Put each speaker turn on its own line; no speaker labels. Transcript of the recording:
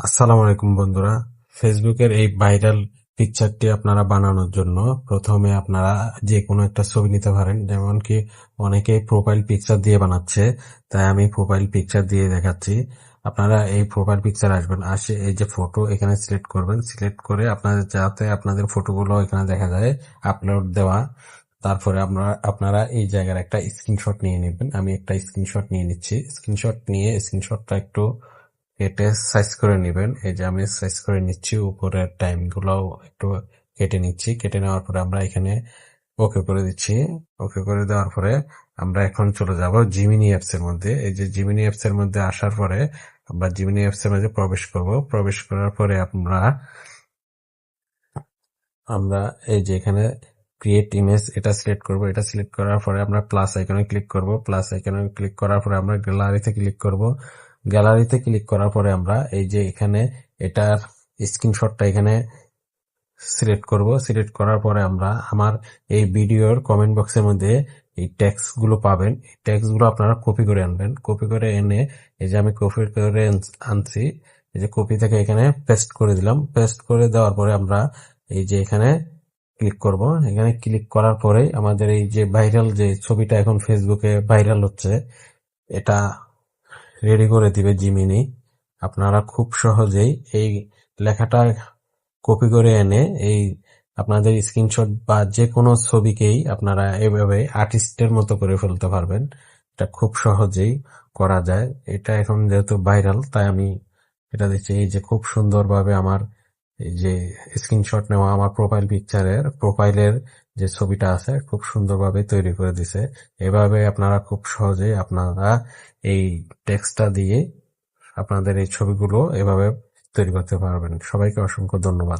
আসসালামু আলাইকুম বন্ধুরা। ফেসবুকের এই ভাইরাল পিকচারটি আপনারা বানানোর জন্য প্রথমে আপনারা যে কোনো একটা ছবি নিতে পারেন। যেমন কি অনেকেই প্রোফাইল পিকচার দিয়ে বানাচ্ছে, তাই আমি প্রোফাইল পিকচার দিয়ে দেখাচ্ছি। আপনারা এই প্রোফাইল পিকচার আসবেন, আসে এই যে ফটো এখানে সিলেক্ট করবেন। সিলেক্ট করে আপনাদের যাতে আপনাদের ফটোগুলো এখানে দেখা যায় আপলোড দেওয়া। তারপরে আপনারা এই জায়গার একটা স্ক্রিনশট নিয়ে নেবেন। আমি একটা স্ক্রিনশট নিয়ে নিচ্ছি। স্ক্রিনশট নিয়ে স্ক্রিনশটটা একটু কেটে সাইজ করে নেবেন। এই যে আমি সাইজ করে নিচ্ছি, উপরের টাইম গুলাও একটু কেটে নিচ্ছি। কেটে নেওয়ার পরে আমরা এখানে ওকে করে দিচ্ছি। ওকে করে দেওয়ার পরে আমরা এখন চলে যাব জিমিনি অ্যাপস এর মধ্যে। এই যে জিমিনি অ্যাপস এর মধ্যে আসার পরে আমরা জিমিনি অ্যাপস এর মধ্যে প্রবেশ করব। প্রবেশ করার পরে আমরা আমরা এই যে এখানে ক্রিয়েট ইমেজ এটা সিলেক্ট করব। এটা সিলেক্ট করার পরে আমরা প্লাস আইকনে ক্লিক করব। প্লাস আইকনে ক্লিক করার পরে আমরা গ্যালারিতে ক্লিক করব। গ্যালারিতে ক্লিক করার পরে আমরা এই যে এখানে এটার স্ক্রিনশটটা এখানে সিলেক্ট করব। সিলেক্ট করার পরে আমরা আমার এই ভিডিওর কমেন্ট বক্সের মধ্যে এই টেক্সট গুলো পাবেন। এই টেক্সট গুলো আপনারা কপি করে আনবেন। কপি করে এনে এই যে আমি কপি করে আনছি, এই যে কপি থেকে এখানে পেস্ট করে দিলাম। পেস্ট করে দেওয়ার পরে আমরা এই যে এখানে ক্লিক করব। এখানে ক্লিক করার পরে আমাদের এই যে ভাইরাল যে ছবিটা এখন ফেসবুকে ভাইরাল হচ্ছে, এটা রেডি করে দিবে জিমিনি। আপনারা খুব সহজেই এই লেখাটা কপি করে এনে এই আপনাদের স্ক্রিনশট বা যে কোনো ছবিকেই আপনারা এভাবে আর্টিস্টের মতো করে ফেলতে পারবেন। এটা খুব সহজেই করা যায়। এটা এখন যেহেতু ভাইরাল, তাই আমি এটা দেখছি। এই যে খুব সুন্দরভাবে আমার এই যে স্ক্রিনশট নেওয়া আমার প্রোফাইলের যে ছবিটা আছে খুব সুন্দরভাবে তৈরি করে দিছে। এভাবে আপনারা খুব সহজেই আপনারা এই টেক্সটটা দিয়ে আপনাদের এই ছবিগুলো এভাবে তৈরি করতে পারবেন। সবাইকে অসংখ্য ধন্যবাদ।